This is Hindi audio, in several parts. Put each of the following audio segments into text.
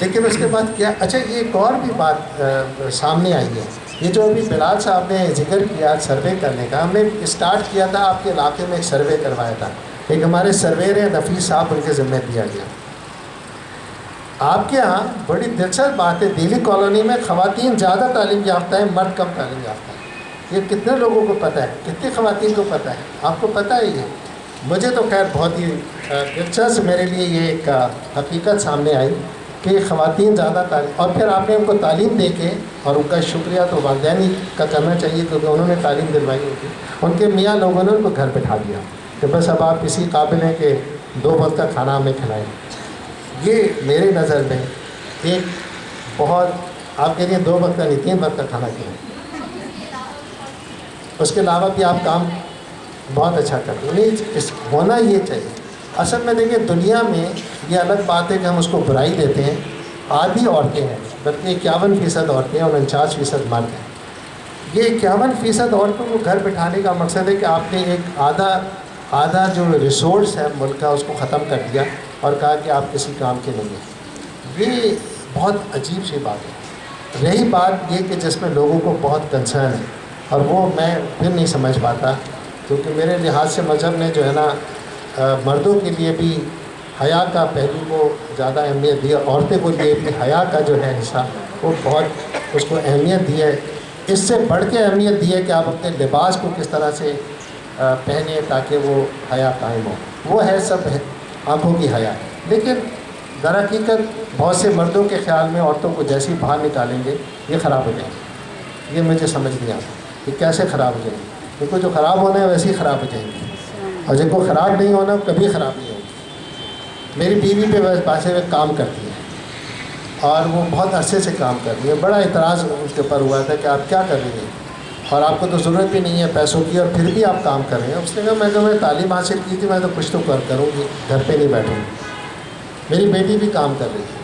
लेकिन उसके बाद क्या, अच्छा ये एक और भी बात सामने आई है। ये जो अभी बिलाल साहब ने जिक्र किया सर्वे करने का, हमने स्टार्ट किया था आपके इलाके में, एक सर्वे करवाया था, एक हमारे सर्वेयर हैं नफीस साहब, उनके ज़िम्मे दिया गया। आपके यहाँ बड़ी दिलचस्प बात है, दिल्ली कॉलोनी में ख़वातीन ज़्यादा तालीम याफ्ता है, मर्द कम तालीम याफ्ता है। ये कितने लोगों को पता है, कितनी ख़वातीन को पता है? आपको पता है ये? मुझे तो खैर बहुत ही दिलचस्प मेरे लिए ये एक हकीकत सामने आई कि ख़वातीन ज़्यादा तालीम, और फिर आपने उनको तालीम दे के, और उनका शुक्रिया तो वालिदैन का करना चाहिए क्योंकि उन्होंने तालीम दिलवाई होगी। उनके मियाँ लोगों ने उनको घर बैठा दिया कि बस अब आप इसी काबिल हैं कि 2 वक्त का खाना हमें खिलाएँ। ये मेरी नज़र में एक बहुत, आपके लिए 2 वक्त का नहीं 3 वक्त का खाना खिलाएँ, उसके अलावा भी आप काम बहुत अच्छा करते हैं। नहीं, होना ये चाहिए। असल में देखिए दुनिया में ये अलग बात है कि हम उसको बुराई देते हैं, आधी औरतें हैं, बल्कि 51% औरतें और 49% मर्द हैं। ये 51% औरतों को घर बिठाने का मकसद है कि आपने एक आधा जो रिसोर्स है मुल्क का उसको ख़त्म कर दिया और कहा कि आप किसी काम के नहीं हैं। ये बहुत अजीब सी बात है। रही बात ये कि जिसमें लोगों को बहुत कंसर्न है, और वो मैं फिर नहीं समझ पाता, क्योंकि मेरे लिहाज से मज़हब ने जो है ना मर्दों के लिए भी हया का पहलू को ज़्यादा अहमियत दी है, औरतें को लिए भी हया का जो है हिस्सा वो बहुत उसको अहमियत दी है। इससे बढ़ के अहमियत दी है कि आप अपने लिबास को किस तरह से पहने ताकि वो हया कायम हो। वो है सब है आँखों की हया। लेकिन दरहकीकत बहुत से मर्दों के ख़्याल में औरतों को जैसे ही बाहर निकालेंगे ये ख़राब हो जाएंगे। ये मुझे समझ नहीं आता कि कैसे ख़राब हो जाएंगे। जिनको जो ख़राब होना है वैसे ही ख़राब हो जाएंगे, और जिनको ख़राब नहीं होना कभी ख़राब नहीं होगी। मेरी बीवी पे बस पासे में काम करती है और वो बहुत अरसे से काम कर रही है। बड़ा इतराज़ उसके ऊपर हुआ था कि आप क्या कर रही हैं और आपको तो ज़रूरत भी नहीं है पैसों की और फिर भी आप काम कर रहे हैं। उसने कहा मैं तालीम हासिल की थी, मैं तो कुछ तो करूँगी, घर पे नहीं बैठूँगी। मेरी बेटी भी काम कर रही थी।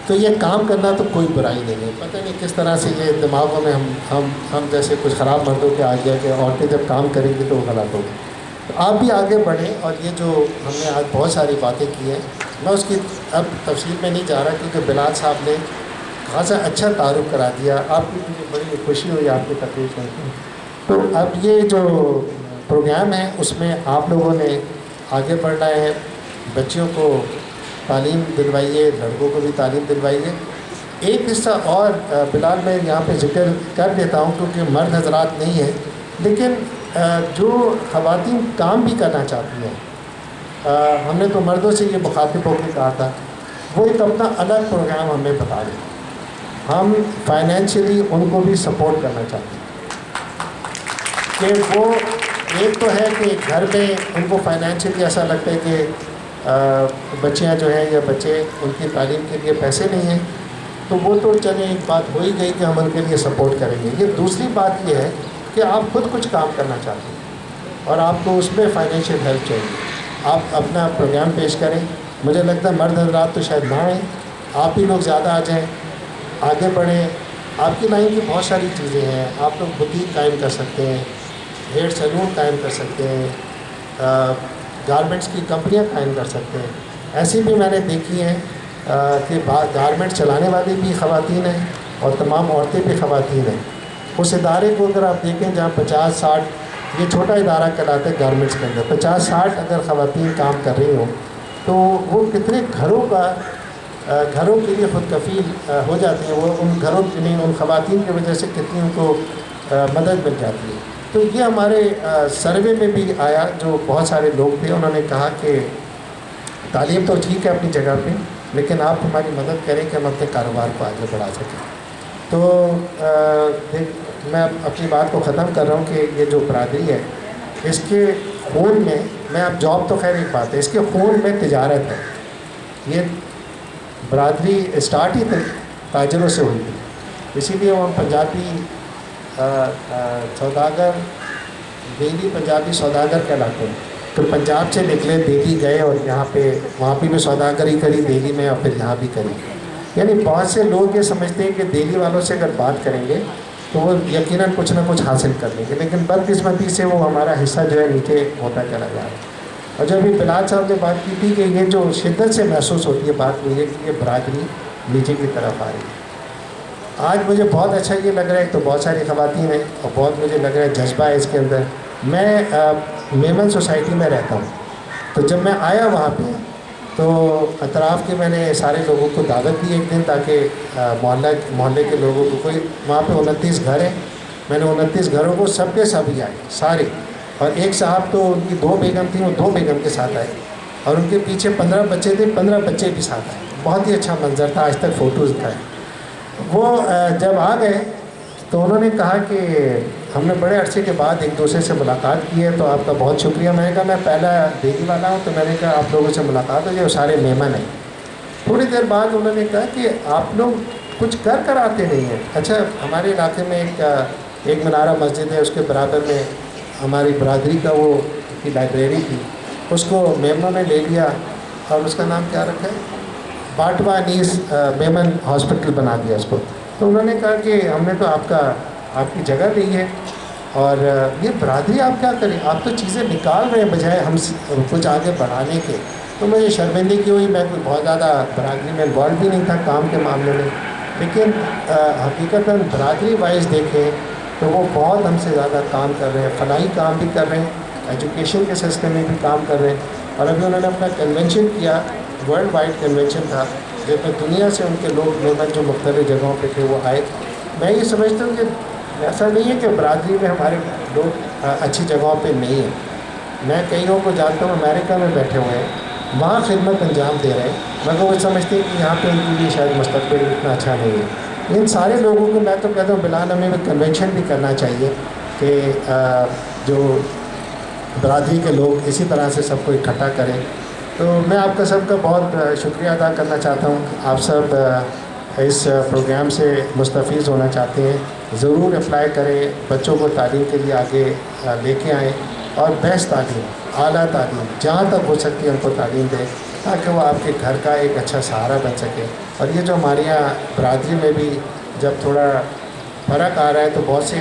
तो ये काम करना तो कोई बुराई नहीं है। पता नहीं किस तरह से ये दिमागों में हम जैसे कुछ ख़राब मर्दों के आ गया कि औरतें जब काम करेंगी तो वो गलत होगी। तो आप भी आगे बढ़ें, और ये जो हमने आज बहुत सारी बातें की हैं, मैं उसकी अब तफसील में नहीं जा रहा क्योंकि बिलाल साहब ने खासा अच्छा तारुफ करा दिया। आपकी मुझे बड़ी खुशी हुई आपकी तकरीर सुन के। तो अब ये जो प्रोग्राम है उसमें आप लोगों ने आगे बढ़ना है, बच्चियों को तालीम दिलवाइए, लड़कों को भी तालीम दिलवाइए। एक हिस्सा और बिलाल मैं यहाँ पे जिक्र कर देता हूँ क्योंकि मर्द हजरात नहीं है, लेकिन जो ख़वातीन काम भी करना चाहती हैं, हमने तो मर्दों से ये मुखातिब होकर कहा था, वो एक अपना अलग प्रोग्राम हमें बता दें। हम फाइनेंशियली उनको भी सपोर्ट करना चाहते हैं कि वो, एक तो है कि घर में उनको फाइनेंशियली ऐसा लगता है कि बच्चियां जो हैं या बच्चे उनकी तालीम के लिए पैसे नहीं हैं, तो वो तो चले एक बात हो ही गई कि हम उनके लिए सपोर्ट करेंगे। ये दूसरी बात ये है कि आप खुद कुछ काम करना चाहते हैं और आपको उसमें फ़ाइनेंशियल हेल्प चाहिए। आप अपना प्रोग्राम पेश करें। मुझे लगता है मर्द हज़रात तो शायद ना आएँ, आप ही लोग ज़्यादा आ जाएँ, आगे बढ़ें। आपकी लाइन की बहुत सारी चीज़ें हैं। आप लोग बुटीक कायम कर सकते हैं, हेयर सैलून कायम कर सकते हैं, गारमेंट्स की कंपनियां कायम कर सकते हैं। ऐसी भी मैंने देखी हैं कि गारमेंट चलाने वाली भी ख़वातीन हैं और तमाम औरतें भी ख़वातीन हैं। उस इदारे को अगर आप देखें जहाँ 50-60, ये छोटा इदारा कहलाता है गारमेंट्स के अंदर, 50-60 अगर ख़वातीन काम कर रही हों तो वो कितने घरों के लिए खुद कफ़ील हो जाती हैं। वो उन घरों के लिए, उन ख़वातीन की वजह से कितनी उनको मदद मिल जाती है। तो ये हमारे सर्वे में भी आया, जो बहुत सारे लोग थे उन्होंने कहा कि तालीम तो ठीक है अपनी जगह पे, लेकिन आप हमारी मदद करें कि हम अपने कारोबार को आगे बढ़ा सकें। तो मैं अपनी बात को ख़त्म कर रहा हूँ कि ये जो बरादरी है इसके खून में, मैं अब जॉब तो खैर एक बात है, इसके खून में तिजारत है। ये बरादरी स्टार्ट ही ताजरों से हुई थी, इसीलिए वो पंजाबी सौदागर, दिल्ली पंजाबी सौदागर कहलाते हैं। तो पंजाब से निकले, दिल्ली गए और यहाँ पे वहाँ पे भी सौदागरी करी दिल्ली में और फिर यहाँ भी करी। यानी बहुत से लोग ये समझते हैं कि दिल्ली वालों से अगर बात करेंगे तो वो यकीनन कुछ ना कुछ हासिल कर लेंगे, लेकिन बदकिस्मती से वो हमारा हिस्सा जो है नीचे होता चला जा रहा है। और जब भी बिलाल साहब ने बात की थी कि ये जो शिद्दत से महसूस होती है बात, वो ये कि ये बरादरी नीचे की तरफ आ रही है। आज मुझे बहुत अच्छा ये लग रहा है, तो बहुत सारी ख़वातीन हैं और बहुत मुझे लग रहा है जज्बा है इसके अंदर। मैं मेमन सोसाइटी में रहता हूँ, तो जब मैं आया वहाँ पे तो अतराफ़ के मैंने सारे लोगों को दावत दी एक दिन, ताकि मोहल्ले के लोगों को, कोई वहाँ पे 29 घर हैं, मैंने 29 घरों को सबके सभी आए सारे। और एक साहब तो उनकी 2 बेगम थी, वो 2 बेगम के साथ आए, और उनके पीछे 15 बच्चे थे, 15 बच्चे भी साथ आए। बहुत ही अच्छा मंजर था, आज तक फ़ोटोज़ था। वो जब आ गए तो उन्होंने कहा कि हमने बड़े अरसे के बाद एक दूसरे से मुलाकात की है, तो आपका बहुत शुक्रिया। मैंने कहा मैं पहला देवी वाला हूँ, तो मैंने कहा आप लोगों से मुलाकात हो जाए, वो सारे मेहमान हैं। थोड़ी देर बाद उन्होंने कहा कि आप लोग कुछ कर आते नहीं हैं। अच्छा, हमारे इलाके में एक मीनारा मस्जिद है, उसके बराबर में हमारी बरादरी का वो की लाइब्रेरी थी, उसको मेमनों ने ले लिया और उसका नाम क्या रखा है, बाटवा नीस मेमन हॉस्पिटल बना दिया उसको। तो उन्होंने कहा कि हमने तो आपकी जगह ली है, और ये बरादरी आप क्या करें, आप तो चीज़ें निकाल रहे हैं बजाय हम कुछ आगे बढ़ाने के। तो मुझे शर्मिंदगी हुई, मैं कोई बहुत ज़्यादा बरादरी में इन्वॉल्व भी नहीं था काम के मामले में, लेकिन हकीकतन बरादरी वाइज देखें तो वो बहुत हमसे ज़्यादा काम कर रहे हैं, फलाही काम भी कर रहे हैं, एजुकेशन के सिस्टम में भी काम कर रहे हैं। और अभी उन्होंने अपना कन्वेंशन किया, वर्ल्ड वाइड कन्वेंशन था, जिसमें दुनिया से उनके लोग मेहमान जो मुख्तलिफ़ जगहों पे थे वो आए। मैं ये समझता हूँ कि ऐसा नहीं है कि बरादरी में हमारे लोग अच्छी जगहों पे नहीं हैं। मैं कईयों को जानता हूँ अमेरिका में बैठे हुए हैं, वहाँ खिदमत अंजाम दे रहे हैं, मगर वो समझते हैं कि यहाँ पे उनके लिए शायद मुस्तक़बिल इतना अच्छा नहीं है। इन सारे लोगों को मैं तो कहता हूँ बिलाल हमें कन्वेंशन भी करना चाहिए कि जो बरादरी के लोग इसी तरह से सबको इकट्ठा करें। तो मैं आपका सबका बहुत शुक्रिया अदा करना चाहता हूँ। आप सब इस प्रोग्राम से मुस्तफ़ीज़ होना चाहते हैं, ज़रूर अप्लाई करें, बच्चों को तालीम के लिए आगे लेके आएँ, और बेस्ट तालीम, आला तालीम जहाँ तक हो सकती है उनको तालीम दें, ताकि वो आपके घर का एक अच्छा सहारा बन सके। और ये जो हमारे यहाँ बरादरी में भी जब थोड़ा फ़र्क आ रहा है, तो बहुत से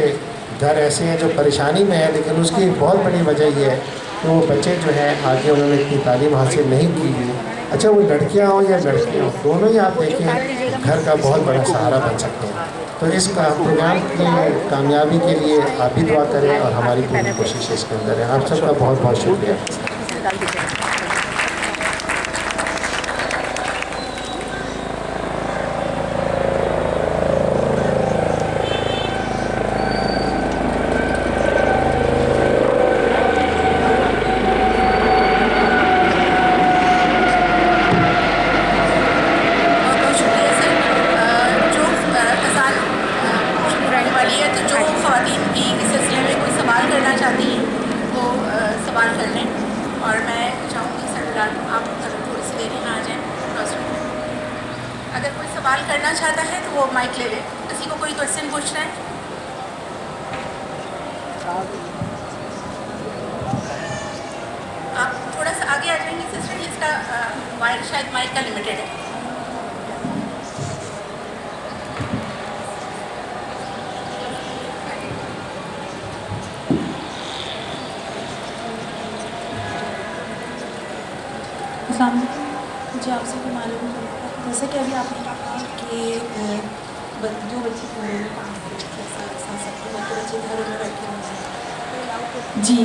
घर ऐसे हैं जो परेशानी में है, लेकिन उसकी बहुत बड़ी वजह ये है कि वो बच्चे जो हैं आगे उन्होंने इतनी तालीम हासिल नहीं की हुई। अच्छा, वो लड़कियाँ हों या लड़के हों, दोनों ही आप देखें घर का बहुत बड़ा सहारा बन सकते हैं। तो इस प्रोग्राम की कामयाबी के लिए आप भी दुआ करें, और हमारी पूरी कोशिश इसके अंदर है। आप सबका बहुत बहुत शुक्रिया। अगर कोई सवाल करना चाहता है तो वो माइक ले ले। किसी को कोई क्वेश्चन पूछना है? आप थोड़ा सा आगे आ जाएंगे सिस्टर, इसका वायर शायद माइक का लिमिटेड है। मुझे आपसे भी मालूम है, जैसे कि अभी आपने कहा कि जो बच्चे बच्चे घरों में बैठे हुए हैं, जी,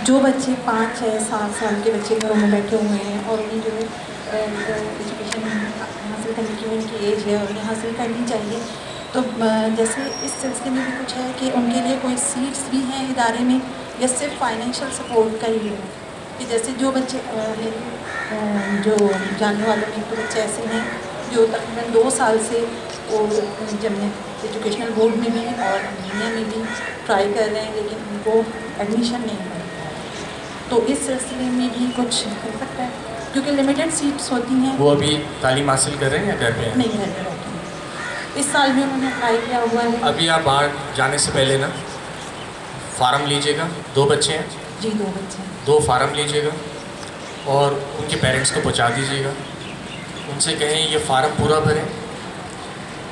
जो बच्चे 5, 6, 7 साल के बच्चे घरों में बैठे हुए हैं और उन्हें जो है एजुकेशन हासिल करने की उनकी एज है और उन्हें हासिल करनी चाहिए, तो जैसे इस सिलसिले में भी कुछ है कि उनके लिए कोई सीट्स भी हैं इदारे में, या सिर्फ फाइनेंशियल सपोर्ट का ही है कि जैसे जो बच्चे जो जानने वालों में तो बच्चे ऐसे हैं जो तकरीबन 2 साल से वो जब एजुकेशनल बोर्ड में भी और इंजीनियर में भी ट्राई कर रहे हैं, लेकिन उनको एडमिशन नहीं मिल रहा है। तो इस सिलसिले में भी कुछ हो सकता है, क्योंकि लिमिटेड सीट्स होती हैं। वो अभी तालीम हासिल कर रहे हैं या घर में? नहीं, घर में बैठे हैं। इस साल भी उन्होंने अप्लाई किया हुआ है। अभी आप बाहर जाने से पहले ना फार्म लीजिएगा। 2 बच्चे हैं? जी, 2 बच्चे हैं। 2 फार्म लीजिएगा और उनके पेरेंट्स को पहुंचा दीजिएगा। उनसे कहें ये फार्म पूरा भरें,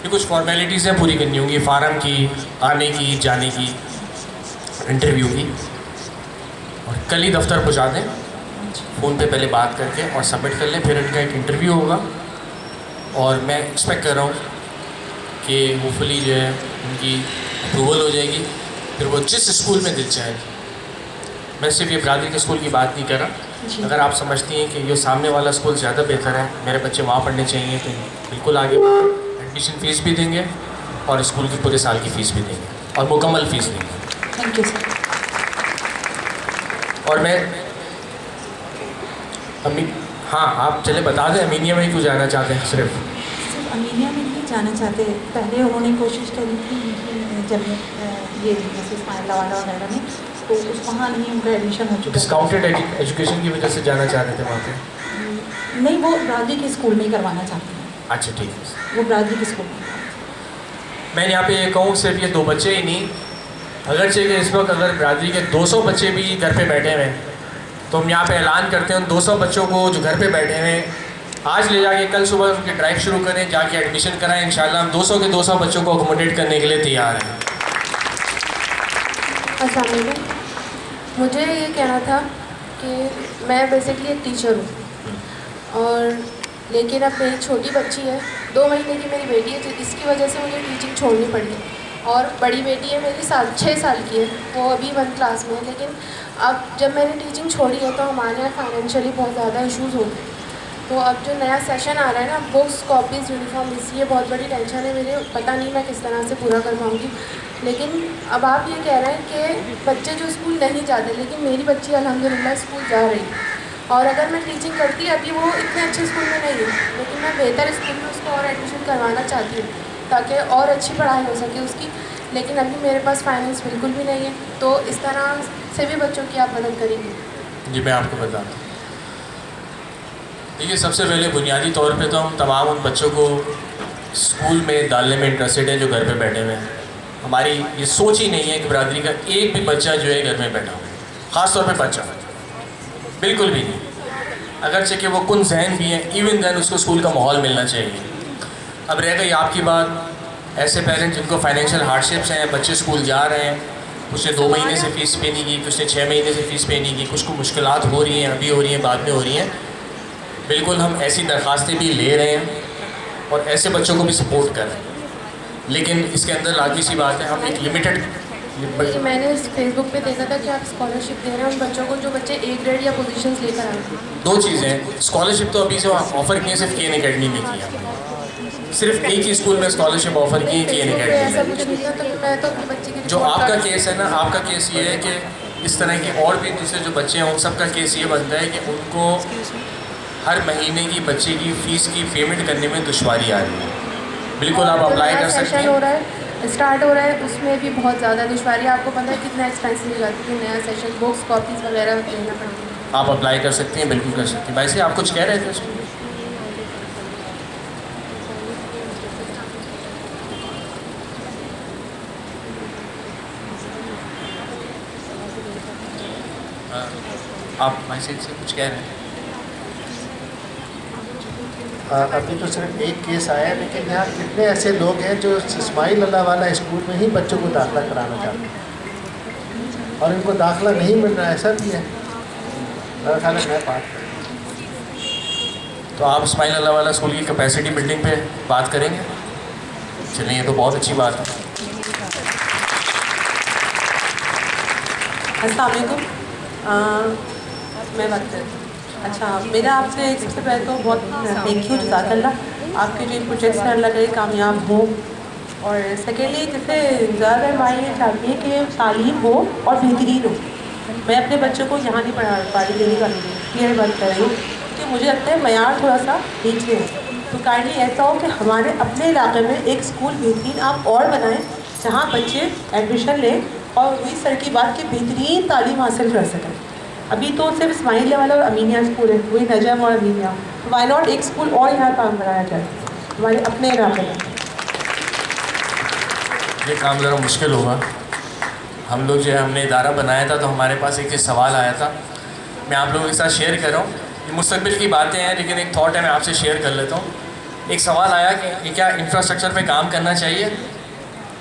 ये कुछ फॉर्मेलिटीज़ हैं पूरी करनी होंगी, फार्म की, आने की, जाने की, इंटरव्यू की, और कल ही दफ्तर पहुंचा दें। फ़ोन पे पहले बात करके और सबमिट कर लें, फिर इनका एक इंटरव्यू होगा और मैं एक्सपेक्ट कर रहा हूँ कि होपफुली जो है उनकी अप्रूवल हो जाएगी, फिर वो जिस स्कूल में दिल चाहे। मैं सिर्फ ये बिरादरी के स्कूल की बात नहीं कर रहा, अगर आप समझती हैं कि ये सामने वाला स्कूल ज़्यादा बेहतर है, मेरे बच्चे वहाँ पढ़ने चाहिए, तो बिल्कुल आगे एडमिशन फ़ीस भी देंगे और स्कूल की पूरे साल की फ़ीस भी देंगे और मुकम्मल फ़ीस देंगे। Thank you sir. और मैं हाँ, आप चले बता दें अमीनिया में क्यों जाना चाहते हैं? सिर्फ अमीनिया में नहीं जाना चाहते, पहले उन्होंने कोशिश करी थी जब ये जैसे इस्माइल वाला वगैरह में, तो उस वहाँ नहीं उनका एडमिशन हो चुका। डिस्काउंटेड एजुकेशन की वजह से जाना चाह रहे थे वहाँ पे? नहीं, वो बिरादरी के स्कूल में ही करवाना चाहते हैं। अच्छा ठीक है। वो बिरादरी के स्कूल में। मैं यहाँ पे ये कहूँ, सिर्फ ये 2 बच्चे ही नहीं, अगरचे कि इस वक्त अगर बिरादरी के 200 बच्चे भी घर पे बैठे हुए हैं, तो हम यहाँ पे ऐलान करते हैं उन 200 बच्चों को जो घर पे बैठे हुए हैं, आज ले जाके कल सुबह उनकी ड्राइव शुरू करें, जाके एडमिशन कराएं। इंशाल्लाह हम 200 के 200 बच्चों को अकोमोडेट करने के लिए तैयार हैं। अस्सलाम वालेकुम। मुझे ये कहना था कि मैं बेसिकली एक टीचर हूँ और लेकिन अब मेरी छोटी बच्ची है, 2 महीने की मेरी बेटी है, इसकी वजह से मुझे टीचिंग छोड़नी पड़ी है। और बड़ी बेटी है मेरी 6 साल की है, वो अभी 1 क्लास में है। लेकिन अब जब मैंने टीचिंग छोड़ी है तो हमारे यहाँ फाइनेंशियली बहुत ज़्यादा इश्यूज़ हो गए। तो अब जो नया सेशन आ रहा है ना, बुक्स, कॉपीज़, यूनिफॉर्म, ये बहुत बड़ी टेंशन है मेरे, पता नहीं मैं किस तरह से पूरा कर पाऊँगी। लेकिन अब आप ये कह रहे हैं कि बच्चे जो स्कूल नहीं जाते, लेकिन मेरी बच्ची अल्हम्दुलिल्लाह स्कूल जा रही है। और अगर मैं टीचिंग करती, अभी वो इतने अच्छे स्कूल में नहीं है, लेकिन मैं बेहतर स्कूल में उसको और एडमिशन करवाना चाहती हूँ ताकि और अच्छी पढ़ाई हो सके उसकी। लेकिन अभी मेरे पास फाइनेंस बिल्कुल भी नहीं है, तो इस तरह से भी बच्चों की आप मदद करेंगे? जी मैं आपको बताता हूँ। देखिए, सबसे पहले बुनियादी तौर पे तो हम तमाम उन बच्चों को स्कूल में डालने में इंटरेस्टेड हैं जो घर पे बैठे हुए हैं। हमारी ये सोच ही नहीं है कि बिरादरी का एक भी बच्चा जो है घर में बैठा हो, ख़ास तौर पे बच्चा, बिल्कुल भी नहीं। अगरचे कि वो कुन जहन भी हैं, इवन दैन उसको स्कूल का माहौल मिलना चाहिए। अब रह गई आपकी बात, ऐसे पेरेंट्स जिनको फाइनेंशियल हार्डशिप्स हैं, बच्चे स्कूल जा रहे हैं, कुछ ने 2 महीने से फ़ीस पे नहीं की, कुछ ने 6 महीने से फ़ीस पे नहीं की, कुछ को मुश्किलात हो रही हैं, अभी हो रही हैं, बाद में हो रही हैं। बिल्कुल हम ऐसी दरख्वास्तें भी ले रहे हैं और ऐसे बच्चों को भी सपोर्ट कर रहे हैं। लेकिन इसके अंदर लाजमी सी बात है, हम एक लिमिटेड मैंने फेसबुक पे देखा था कि आप स्कॉलरशिप दे रहे हैं उन बच्चों को जो बच्चे A ग्रेड या पोजीशंस लेकर आए हैं। 2 चीज़ें हैं। स्कॉलरशिप तो अभी से ऑफ़र की है, सिर्फ KN अकेडमी ने किया, सिर्फ एक ही स्कूल में स्कॉलरशिप ऑफ़र की है, KN ऐसा अकेडमी। कुछ नहीं था, तो मैं तो अपने बच्चे की जो आपका केस है ना, आपका केस ये है कि इस तरह के और भी दूसरे जो बच्चे हैं उन सब का केस ये बनता है कि उनको हर महीने की बच्चे की फ़ीस की पेमेंट करने में दुश्वारी आ रही है। बिल्कुल आप अप्लाई कर सकते सेशन हो हैं। रहा है, स्टार्ट हो रहा है, उसमें भी बहुत ज़्यादा दुश्वारी है। आपको पता है कितना एक्सपेंसिव हो जाती है नया सेशन, बुक्स, कॉपीज़ वगैरह लेना पड़ती है। आप अप्लाई कर सकते हैं, बिल्कुल कर सकते हैं। वैसे आप कुछ कह रहे थे उसमें? आप मैसेज से कुछ कह रहे हैं? अभी तो सिर्फ एक केस आया है, लेकिन यहाँ कितने ऐसे लोग हैं जो इस्माइल अल्लाह वाला स्कूल में ही बच्चों को दाखिला कराना चाहते हैं और इनको दाखिला नहीं मिल रहा है, ऐसा भी है। मेरा ख्याल है मैं बात तो आप इस्माइल अल्लाह वाला स्कूल की कैपेसिटी बिल्डिंग पे बात करेंगे? चलिए, ये तो बहुत अच्छी बात है। अस्सलाम वालेकुम। मैं बात करूँ। अच्छा, मेरा आपसे सबसे पहले तो बहुत थैंक यू, जज़ाकल्लाह। आपके जो प्रोजेक्ट्स हैं अल्लाह करे कामयाब हो। और सेकेंडली, जैसे ज़्यादा हमारी ये चाहती है कि तालीम हो और बेहतरीन हो। मैं अपने बच्चों को यहाँ नहीं पढ़ा पा रही, देने का क्लियर बात कर रही हूँ कि मुझे लगता है मयार थोड़ा सा नीचे है। तो काइंडली ऐसा हो कि हमारे अपने इलाके में एक स्कूल बेहतरीन आप और बनाएं जहाँ बच्चे एडमिशन लें और वही सर की बात कि बेहतरीन तालीम हासिल कर सकें। अभी तो सिर्फ इस्माइल वाला और अमीनिया स्कूल है, वही नजम और अमीनिया। तो वाई नॉट एक स्कूल और यहाँ काम कराया जाए हमारे अपने इलाके में। ये काम ज़रा मुश्किल होगा। हम लोग जो है, हमने इदारा बनाया था तो हमारे पास एक सवाल आया था, मैं आप लोगों के साथ शेयर कर रहा हूँ। ये मुस्तक़बिल की बातें हैं, लेकिन एक थॉट है, मैं आपसे शेयर कर लेता हूँ। एक सवाल आया कि क्या इंफ्रास्ट्रक्चर पे काम करना चाहिए,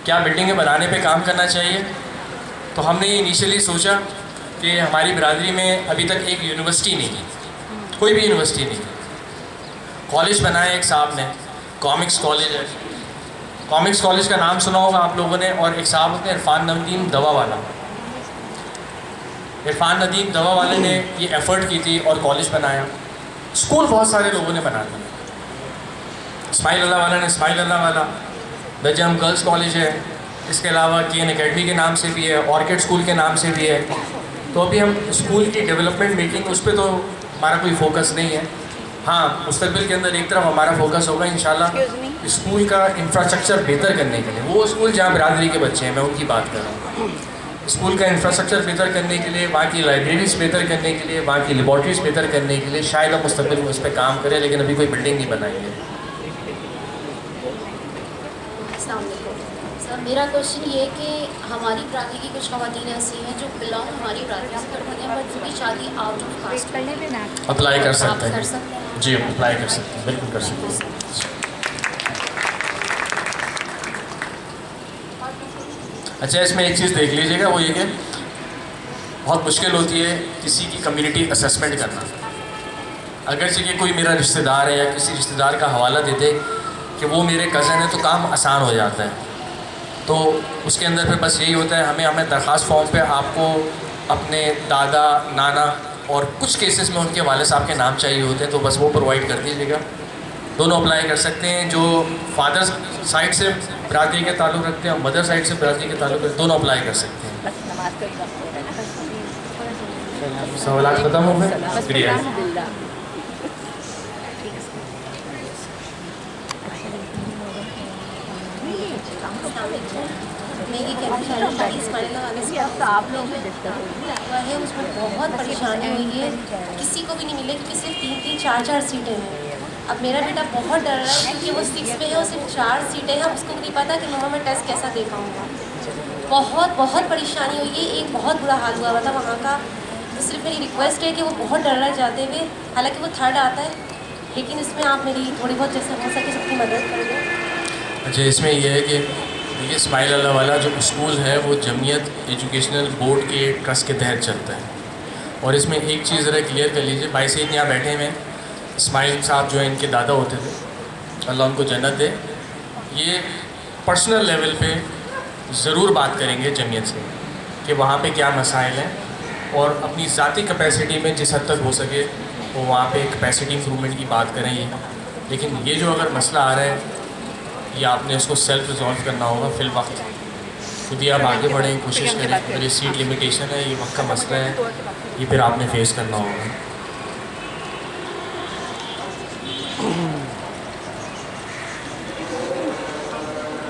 क्या बिल्डिंगें बनाने पे काम करना चाहिए। तो हमने इनिशियली सोचा कि हमारी बिरादरी में अभी तक एक यूनिवर्सिटी नहीं है, कोई भी यूनिवर्सिटी नहीं है। कॉलेज बनाया एक साहब ने, कॉमिक्स कॉलेज है, कॉमिक्स कॉलेज का नाम सुना होगा आप लोगों ने। और एक साहब होते हैं इरफान नदीम दवा वाला, इरफान नदीम दवा वाले ने ये एफ़र्ट की थी और कॉलेज बनाया। स्कूल बहुत सारे लोगों ने बना दिया, इस्माइल अल्लाह वाला ने इस्माइल अल्लाह वाला, नजम गर्ल्स कॉलेज है, इसके अलावा केन अकेडमी के नाम से भी है, ऑर्किड स्कूल के नाम से भी है। तो अभी हम स्कूल की डेवलपमेंट मीटिंग उस पर तो हमारा कोई फोकस नहीं है। हाँ, मुस्तकबिल के अंदर एक तरफ हमारा फोकस होगा इंशाल्लाह स्कूल का इंफ्रास्ट्रक्चर बेहतर करने के लिए। वो स्कूल जहाँ बिरादरी के बच्चे हैं, मैं उनकी बात कर रहा हूँ। स्कूल का इंफ्रास्ट्रक्चर बेहतर करने के लिए, वहाँ की लाइब्रेरीज बेहतर करने के लिए, वहाँ की लेबॉर्ट्रीज बेहतर करने के लिए शायद हम मुस्तकबिल में उस पर काम करें, लेकिन अभी कोई बिल्डिंग नहीं बनाएंगे। सर, मेरा क्वेश्चन ये है कि हमारी बिरादरी की कुछ ख़वातीन ऐसी हैं जो बिलोंग हमारी बिरादरी से करती हैं, बट उनकी शादी आउट ऑफ कास्ट है। अप्लाई कर आप सकते कर हैं सकते हैं? जी, अप्लाई कर सकते हैं, बिल्कुल कर सकते हैं। अच्छा, इसमें एक चीज़ देख लीजिएगा, वो ये कि बहुत मुश्किल होती है किसी की कम्युनिटी असेसमेंट करना। अगर से कि कोई मेरा रिश्तेदार है या किसी रिश्तेदार का हवाला दे दे कि वो मेरे कज़न है, तो काम आसान हो जाता है। तो उसके अंदर फिर बस यही होता है, हमें दरख्वास्त फॉर्म पे आपको अपने दादा नाना और कुछ केसेस में उनके वाले साहब के नाम चाहिए होते हैं, तो बस वो प्रोवाइड कर दीजिएगा। दोनों अप्लाई कर सकते हैं, जो फादर साइड से बिरादरी के ताल्लुक़ रखते हैं और मदर साइड से बिरादरी के ताल्लुक़ रखते हैं, दोनों अप्लाई कर सकते हैं। सवाल ख़त्म हो गए? शुक्रिया। मैं ये कहती हूँ शादी इस्माइल वाले से आप लोग हुआ है, उसमें बहुत परेशानी हुई है, किसी को भी नहीं मिले क्योंकि सिर्फ 3-3, 4-4 सीटें हैं। अब मेरा बेटा बहुत डर रहा है क्योंकि वो 6 में है और सिर्फ 4 सीटें हैं, उसको नहीं पता कि मम्मा मैं टेस्ट कैसा दे पाऊँगा। बहुत परेशानी हुई है, एक बहुत बुरा हाल हुआ था वहाँ का। तो सिर्फ मेरी रिक्वेस्ट है कि वो बहुत डर रहा है जाते हुए, हालांकि वो 3rd आता है, लेकिन इसमें आप मेरी थोड़ी बहुत जैसे हो सके सबकी मदद करेंगे। अच्छा, इसमें यह है कि देखिए इस्माइल अल्लाह वाला जो स्कूल है वो जमीयत एजुकेशनल बोर्ड के ट्रस्ट के तहत चलता है। और इसमें एक चीज़ ज़रा क्लियर कर लीजिए, भाई सईद यहाँ बैठे हुए हैं, इस्माइल साहब जो है इनके दादा होते थे, अल्लाह उनको जन्नत दे। ये पर्सनल लेवल पे ज़रूर बात करेंगे जमीयत से कि वहाँ पे क्या मसाइल हैं, और अपनी ज़ाती कैपेसिटी में जिस हद तक हो सके वो वहाँ पे कैपेसिटी इम्प्रूवमेंट की बात करें। लेकिन ये जो अगर मसला आ रहा है, ये आपने उसको सेल्फ रिजॉल्व करना होगा फिल वक्त। खुद ही आप आगे बढ़ें, कोशिश करें। अगर ये सीट लिमिटेशन है, ये वक्त का मसला है, ये फिर आपने फेस करना होगा।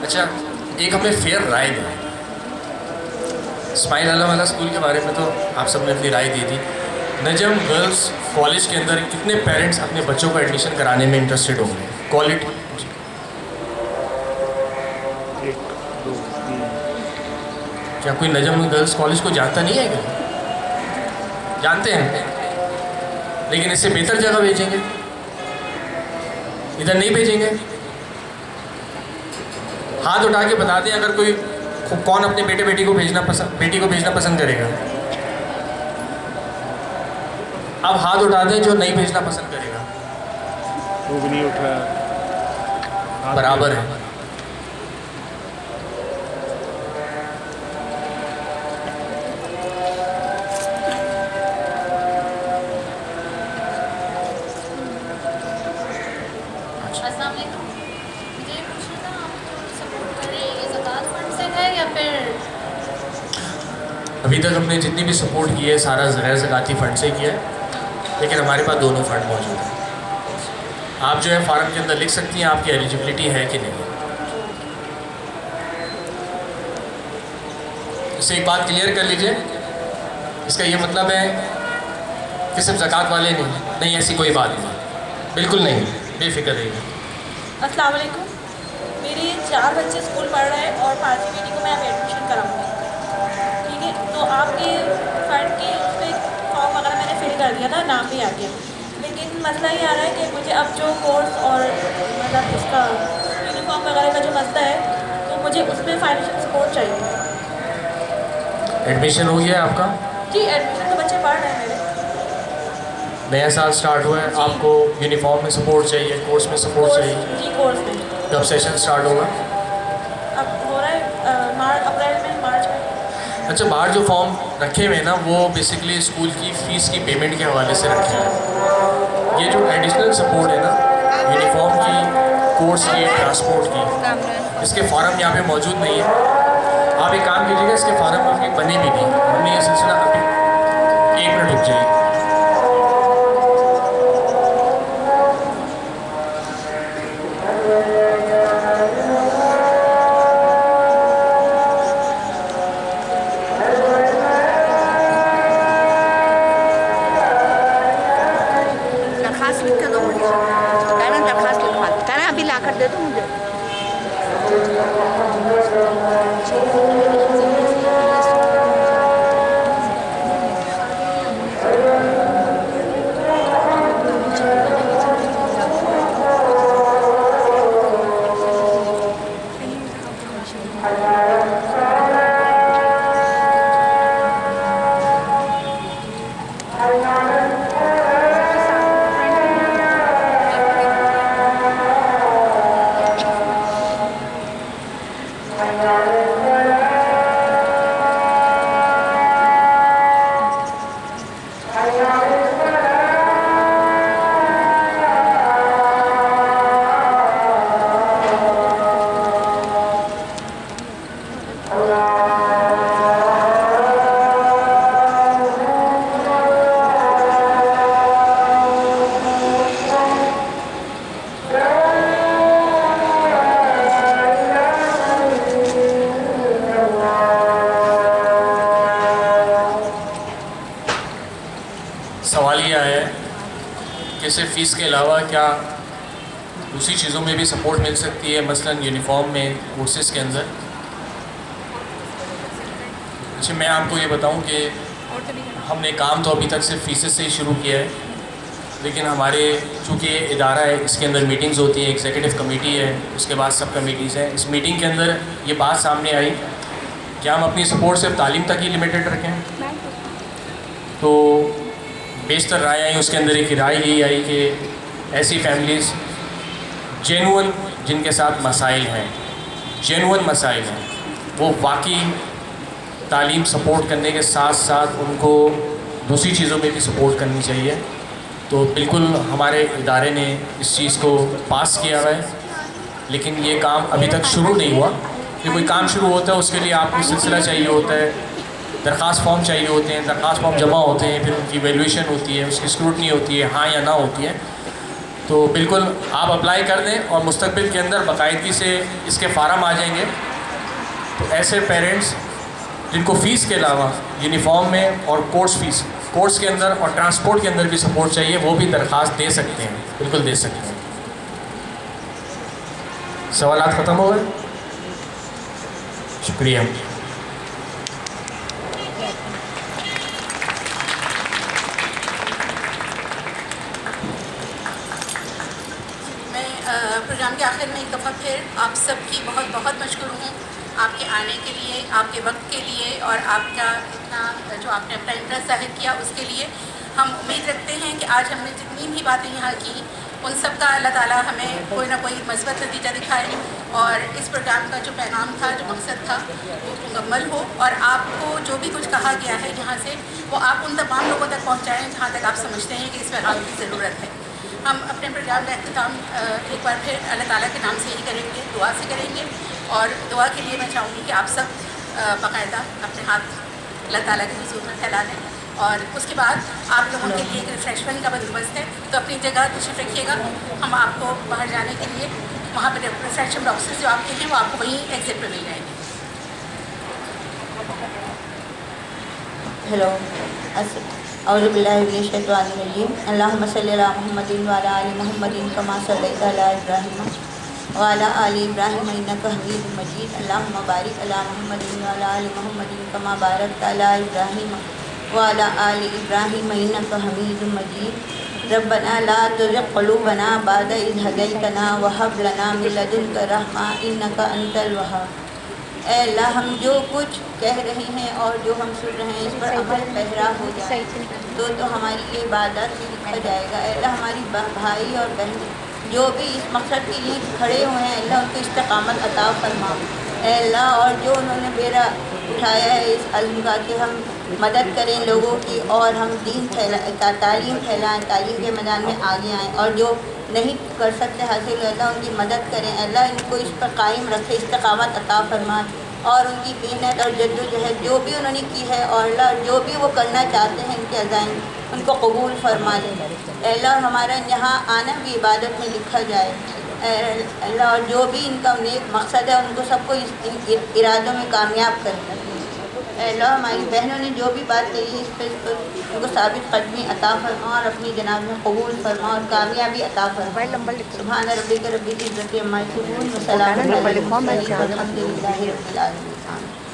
अच्छा, एक हमें फेयर राय दें। इस्माइल अल्लाह वाला स्कूल के बारे में तो आप सबने अपनी राय दी थी। नजम गर्ल्स कॉलेज के अंदर कितने पेरेंट्स अपने बच्चों को एडमिशन कराने में इंटरेस्टेड होंगे? क्वालिटी क्या कोई नजम गर्ल्स कॉलेज को जानता नहीं है क्या? जानते हैं, लेकिन इससे बेहतर जगह भेजेंगे, इधर नहीं भेजेंगे। हाथ उठा के बता दें अगर कोई कौन अपने बेटी को भेजना पसंद करेगा। अब हाथ उठा दें जो नहीं भेजना पसंद करेगा। वो भी नहीं उठा, बराबर है। अभी तक हमने जितनी भी सपोर्ट की है सारा गैर ज़काती फ़ंड से किया है, लेकिन हमारे पास दोनों फ़ंड मौजूद हैं। आप जो है फार्म के अंदर लिख सकती हैं आपकी एलिजिबिलिटी है कि नहीं। इससे एक बात क्लियर कर लीजिए, इसका ये मतलब है कि सिर्फ ज़कात वाले नहीं, ऐसी कोई बात नहीं, बिल्कुल नहीं, बेफिक्र रहिए। अस्सलाम वालेकुम। मेरे 4 बच्चे स्कूल पढ़ रहे हैं और 5वीं बेटी को मैं अब एडमिशन कराऊंगी, ठीक है। तो आपके फ़ंड के उस पर फॉर्म वगैरह मैंने फिल कर दिया था, नाम भी आ गया, लेकिन मसला ये आ रहा है कि मुझे अब जो कोर्स और मतलब उसका यूनिफॉर्म वगैरह का जो मसला है, तो मुझे उसमें फाइनेंशियल सपोर्ट चाहिए। एडमिशन हो गया आपका? जी, एडमिशन पढ़ रहे हैं मेरे। नया साल स्टार्ट हुआ है, आपको यूनिफॉर्म में सपोर्ट चाहिए, कोर्स में सपोर्ट चाहिए? जी कोर्स में। कब सेशन स्टार्ट होगा? अब हो रहा है अप्रैल में, मार्च में। अच्छा, बाहर जो फॉर्म रखे हुए हैं ना, वो बेसिकली स्कूल की फ़ीस की पेमेंट के हवाले से रखे हैं। ये जो एडिशनल सपोर्ट है ना, यूनिफॉर्म की, कोर्स की, ट्रांसपोर्ट की, इसके फॉर्म यहाँ पे मौजूद नहीं है। आप एक काम कीजिएगा, इसके फॉर्म अभी बने भी नहीं, हमने ये सिलसिला अभी 1 मिनट रुक जाइए। दरखास्त लिख के दो मुझे, कहना दरखास्त लिखवा, कहना अभी ला कर दे दो मुझे। सवाल ये आया है कि सिर्फ फ़ीस के अलावा क्या दूसरी चीज़ों में भी सपोर्ट मिल सकती है, मसलन यूनिफॉर्म में, कोर्सेज़ के अंदर। अच्छा, मैं आपको ये बताऊं कि हमने काम तो अभी तक सिर्फ फीसेस से ही शुरू किया है, लेकिन हमारे चूँकि ये इदारा है, इसके अंदर मीटिंग्स होती हैं, एग्जीक्यूटिव कमेटी है, उसके बाद सब कमेटीज़ हैं। इस मीटिंग के अंदर ये बात सामने आई कि हम अपनी सपोर्ट सिर्फ तालीम तक ही लिमिटेड रखें। तो बेशतर राय आई, उसके अंदर एक राय यही आई कि ऐसी फैमिलीज़ जेनुअन जिनके साथ मसाइल हैं, जेनुअन मसाइल हैं, वो वाकई तालीम सपोर्ट करने के साथ साथ उनको दूसरी चीज़ों में भी सपोर्ट करनी चाहिए। तो बिल्कुल हमारे इदारे ने इस चीज़ को पास किया हुआ है, लेकिन ये काम अभी तक शुरू नहीं हुआ। कि कोई काम शुरू होता है उसके लिए आपको सिलसिला चाहिए होता है, दरख्वास्त फॉर्म चाहिए होते हैं, दरख्वास्त फॉर्म जमा होते हैं, फिर उनकी वैल्यूएशन होती है, उसकी स्क्रूटनी होती है, हाँ या ना होती है। तो बिल्कुल आप अप्लाई कर दें और मुस्तकबिल के अंदर बाकायदगी से इसके फार्म आ जाएंगे। तो ऐसे पेरेंट्स जिनको फ़ीस के अलावा यूनिफॉर्म में और कोर्स के अंदर और ट्रांसपोर्ट के अंदर भी सपोर्ट चाहिए, वो भी दरख्वास्त दे सकते हैं, बिल्कुल दे सकते हैं। सवालात ख़त्म हो गए? शुक्रिया। प्रोग्राम के आखिर में एक दफ़ा फिर आप सबकी बहुत बहुत मशकूर हूँ आपके आने के लिए, आपके वक्त के लिए और आपका इतना जो आपने अपना इंटरेस्ट ज़ाहिर किया उसके लिए। हम उम्मीद रखते हैं कि आज हमने जितनी भी बातें यहाँ की उन सब का अल्लाह ताला हमें कोई ना कोई मस्बत नतीजा दिखाए और इस प्रोग्राम का जो पैगाम था, जो मकसद था, वो मुकम्मल हो और आपको जो भी कुछ कहा गया है यहाँ से वो आप उन तमाम लोगों तक पहुँचाएँ जहाँ तक आप समझते हैं कि इस पैगाम की ज़रूरत है। हम अपने प्रोग्राम का अख्ताम एक बार फिर अल्लाह ताला के नाम से ही करेंगे, दुआ से करेंगे और दुआ के लिए मैं चाहूँगी कि आप सब बाकायदा अपने हाथ अल्लाह ताला के हुज़ूर में फैला दें और उसके बाद आप लोगों के लिए एक रिफ़्रेशमेंट का बंदोबस्त है, तो अपनी जगह तशरीफ़ रखिएगा। हम आपको बाहर जाने के लिए वहाँ पर रिफ्रेशमेंट बॉक्सेस जो आपके हैं वो आपको वहीं एग्जिट पर मिल जाएंगे। हेलो, औज़ुबिल्लाहिमिनश्शैतानिर्रजीम। अल्लाहुम्मा सल्लि अला मुहम्मदिन व अला आलि मुहम्मदिन कमा सल्लैता अला इब्राहीम व अला आलि इब्राहीम इन्नका हमीदुम मजीद। अल्लाहुम्मा बारिक अला मुहम्मदिन व अला आलि मुहम्मदिन कमा बारकता अला इब्राहीम व अला आलि इब्राहीम इन्नका हमीदुम मजीद। रब्बना ला तुज़िग़ क़ुलूबना बअद इज़ हदैतना व हब लना मिन लदुनका रहमा इन्नका अंतल वहाब। ऐ अल्लाह हम जो कुछ कह रहे हैं और जो हम सुन रहे हैं इस पर अमल पहरा हो जाए तो हमारी ये इबादत भी लिखा जाएगा। ऐ अल्लाह हमारी भाई और बहन जो भी इस मकसद के लिए खड़े हुए हैं अल्लाह उनको इस्तिकामत अता फरमा। ऐ अल्लाह और जो उन्होंने बेरा उठाया है इस इल्म का कि हम मदद करें लोगों की और हम दीन तालीम फैलाएँ, तालीम के मैदान में आगे आएँ और जो नहीं कर सकते हासिल अल्लाह उनकी मदद करें। अल्लाह इनको इस पर कायम रखे, इस्तिकामत अता फरमाए और उनकी मेहनत और जद्दोजहद जो भी उन्होंने की है और अल्लाह जो भी वो करना चाहते हैं इनके अज़ाइम उनको कबूल फरमा ले। अल्लाह हमारा यहाँ आना भी इबादत में लिखा जाए। अल्लाह और जो भी इनका नेक मकसद है उनको सबको इन इरादों में कामयाब कर। अल्लाह हमारी बहनों ने जो भी बात कही है इस पर उनको साबित कदमी अता फरमा और अपनी जनाब में कबूल फरमा और कामयाबी अता फरमा। सुभान रब्बिक रब्बिल इज़्ज़ति अम्मा यसिफून व सलामुन अलल मुरसलीन वल्हम्दुलिल्लाहि रब्बिल आलमीन।